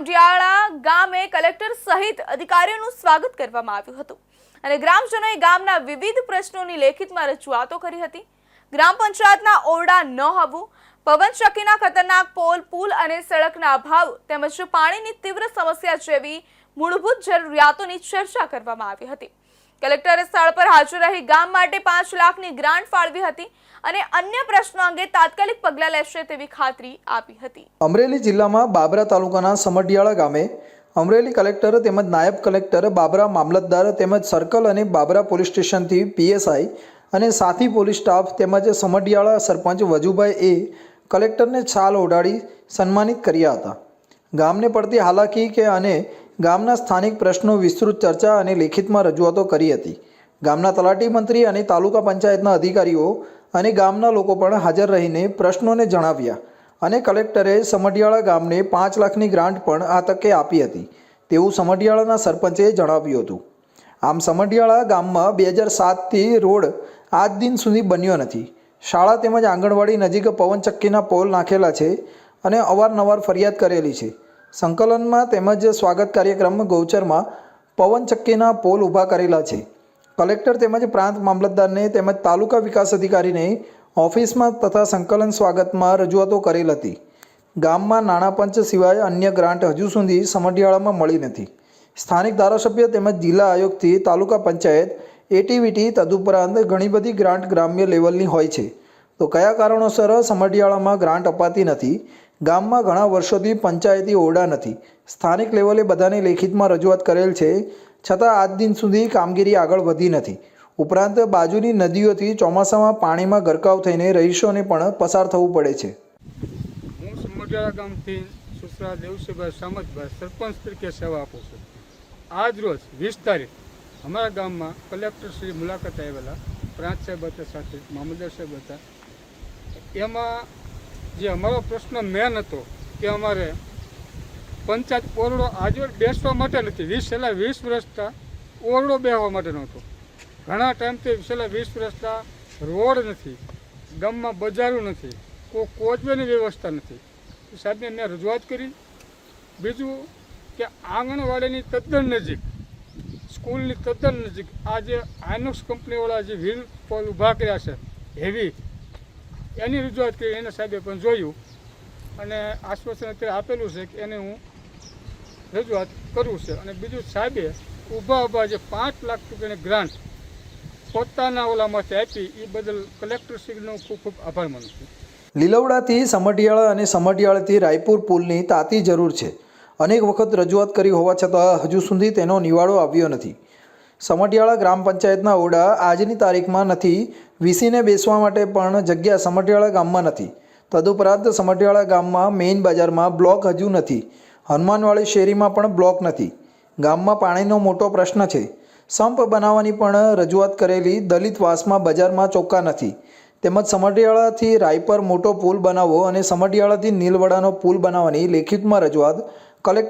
ડિયાળા ગામે કલેક્ટર સહિત અધિકારીઓનું સ્વાગત કરવામાં આવ્યું હતું અને ગ્રામજનોએ ગામના વિવિધ પ્રશ્નોની લેખિતમાં રજૂઆતો કરી હતી। ગ્રામ પંચાયતના ઓરડા ન હોવું, પવનચક્કીના ખતરનાક પુલ અને સડકના અભાવ તેમજ પાણીની તીવ્ર સમસ્યા જેવી મૂળભૂત જરૂરિયાતોની ચર્ચા કરવામાં આવી હતી। કલેક્ટરે સ્થળ પર હાજર રહી ગામ માટે 5 લાખની ગ્રાન્ટ ફાળવી હતી અને અન્ય પ્રશ્નો અંગે તાત્કાલિક પગલાં લેશે તેવી ખાતરી આપી હતી। અમરેલી જિલ્લામાં બાબરા તાલુકાના સમઢિયાળા ગામે અમરેલી કલેક્ટર તેમજ નાયબ કલેક્ટર, બાબરા મામલતદાર તેમજ સર્કલ અને બાબરા પોલીસ સ્ટેશનથી પીએસઆઈ અને સાથી પોલીસ સ્ટાફ તેમજ સમઢિયાળા સરપંચ વજુભાઈ કલેક્ટરને છાલ ઓઢાડી સન્માનિત કર્યા હતા। ગામને પડતી હાલાકી અને ગામના સ્થાનિક પ્રશ્નો વિસ્તૃત ચર્ચા અને લેખિતમાં રજૂઆતો કરી હતી। ગામના તલાટી મંત્રી અને તાલુકા પંચાયતના અધિકારીઓ અને ગામના લોકો પણ હાજર રહીને પ્રશ્નોને જણાવ્યા અને કલેક્ટરે સમઢિયાળા ગામને 5 લાખની ગ્રાન્ટ પણ આ તકે આપી હતી તેવું સમઢિયાળાના સરપંચે જણાવ્યું હતું। આમ સમઢિયાળા ગામમાં 2007થી રોડ આજ દિન સુધી બન્યો નથી। શાળા તેમજ આંગણવાડી નજીક પવનચક્કીના પોલ નાખેલા છે અને અવારનવાર ફરિયાદ કરેલી છે। સંકલનમાં તેમજ સ્વાગત કાર્યક્રમ ગૌચરમાં પવનચક્કીના પોલ ઊભા કરેલા છે। કલેક્ટર તેમજ પ્રાંત મામલતદારને તેમજ તાલુકા વિકાસ અધિકારીને ઓફિસમાં તથા સંકલન સ્વાગતમાં રજૂઆતો કરેલ હતી। ગામમાં નાણાં પંચ સિવાય અન્ય ગ્રાન્ટ હજુ સુધી સમઢિયાળામાં મળી નથી। સ્થાનિક ધારાસભ્ય તેમજ જિલ્લા આયોગથી તાલુકા પંચાયત એટીવીટી તદુપરાંત ઘણી બધી ગ્રાન્ટ ગ્રામ્ય લેવલની હોય છે, તો કયા કારણોસર સમઢિયાળામાં ગ્રાન્ટ અપાતી નથી? ગામમાં ઘણા વર્ષોથી પંચાયતી ઓરડા નથી। સ્થાનિક લેવલે બધાને લેખિતમાં રજૂઆત કરેલ છે, છતાં આજ દિન સુધી કામગીરી આગળ વધી નથી। ઉપરાંત બાજુની નદીઓથી ચોમાસામાં પાણીમાં ગરકાવ થઈને રહીશોને પણ પસાર થવું પડે છે। હું સમઢિયાળા ગામથી સુસરા દેવસીભાઈ સામતભાઈ સરપંચ તરીકે સેવા આપું છું। આજ રોજ 20 તારીખ અમારા ગામમાં કલેક્ટર શ્રી મુલાકાત આવેલા, પ્રાંત સાહેબ હતા, સાથે મામલતદાર સાહેબ હતા। એમાં જે અમારો પ્રશ્ન મેન હતો કે અમારે પંચાયત ઓરડો આજે બેસવા માટે નથી, છેલ્લા 20 વર્ષથી ઓરડો બેસવા માટે નહોતો। ઘણા ટાઈમથી છેલ્લા 20 વર્ષથી રોડ નથી, ગામમાં બજારો નથી, કોઈ કોચવેની વ્યવસ્થા નથી। સાહેબને મેં રજૂઆત કરી। બીજું કે આંગણવાડીની તદ્દન નજીક, સ્કૂલની તદ્દન નજીક આ જે આઇનોક્સ કંપનીવાળા જે વ્હીલ પોલ ઊભા કર્યા છે હેવી, એની રજૂઆત કરી। એને સાહેબે પણ જોયું અને આશ્વાસન અત્યારે આપેલું છે કે એને હું રજૂઆત કરું છે। અને બીજું સાહેબે ઊભા જે 5 લાખ રૂપિયાની ગ્રાન્ટ પોતાના ઓલામાંથી આપી એ બદલ કલેક્ટરશ્રીનો ખૂબ ખૂબ આભાર માનું છું। લીલવડાથી સમઢિયાળા અને સમઢિયાળાથી રાયપુર પુલની તાતી જરૂર છે। અનેક વખત રજૂઆત કરી હોવા છતાં હજુ સુધી તેનો નિવાડો આવ્યો નથી। સમઢિયાળા ગ્રામ પંચાયતના ઓરડા આજની તારીખમાં નથી, વીસીને બેસવા માટે પણ જગ્યા સમઢિયાળા ગામમાં નથી। તદુપરાંત સમઢિયાળા ગામમાં મેઇન બજારમાં બ્લોક હજુ નથી, હનુમાનવાડી શેરીમાં પણ બ્લોક નથી। ગામમાં પાણીનો મોટો પ્રશ્ન છે। સંપ બનાવવાની પણ રજૂઆત કરેલી, દલિતવાસમાં બજારમાં ચોખ્ખા નથી। તેમજ સમઢિયાળાથી રાયપર મોટો પુલ બનાવવો અને સમઢિયાળાથી નીલવડાનો પુલ બનાવવાની લેખિતમાં રજૂઆત કલેક્ટર